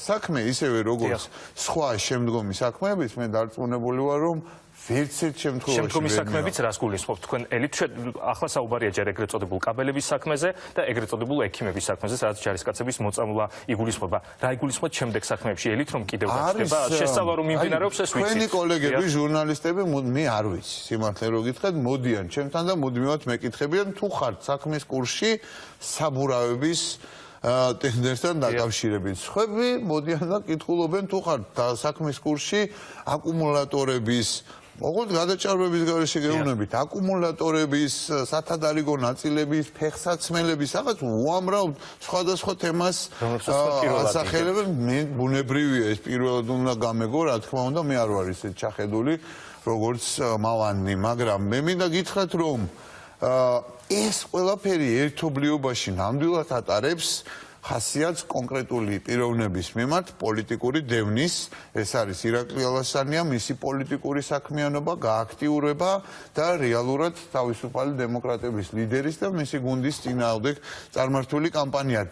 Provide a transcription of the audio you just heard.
საქმე ისევე როგორც სხვა შემდგომი საქმეების მე დარწმუნებული ვარ რომ ვერცერთ შემთხვევაში შემდგომი საქმეებიც რას გულისხმობთ თქვენ ელით ახლა საუბარია ჯერ ეგრეთ წოდებულ კაბელების საქმეზე და ეგრეთ წოდებულ ექიმების საქმეზე სადაც ჯარისკაცების მოწამვლა იგულისხმება რა იგულისხმოთ შემდეგ საქმეებში ელით რომ კიდევ გახდება შესწავლა რომ მიმდინარეობს ეს ვიცით თქვენი კოლეგები ჟურნალისტები მე არ ვიცი სიმართლე რო გითხრათ მოდიან ჩემთან და მუდმივად მეკითხებიან თუ ხართ საქმის კურსში საბურავების ტენდერსთან დაკავშირებით. სხვები მოდიან და კითხულობენ თუ ხართ საქმის კურსში აკუმულატორების ოღონდ გადაჭარბების გარეშე გეუბნებით აკუმულატორების სათადარიგო ნაწილების ფეხსაცმელების რაღაც უამრავ სხვადასხვა თემას ასახელებენ მე ბუნებრივია ეს პირველად უნდა გამეგო რა თქმა უნდა მე არ ვარ ისეთ ჩახედული როგორც მავანნი მაგრამ მე მინდა გითხრათ რომ ეს ყველაფერი ერთობლიობაში ნამდვილად ატარებს ხასიათს კონკრეტული პიროვნების მიმართ პოლიტიკური დევნის ეს არის ირაკლი ალასანია მისი პოლიტიკური საქმიანობა გააქტიურება და რეალურად თავისუფალი დემოკრატების ლიდერის და მისი გუნდის წინააღმდეგ წარმართული კამპანია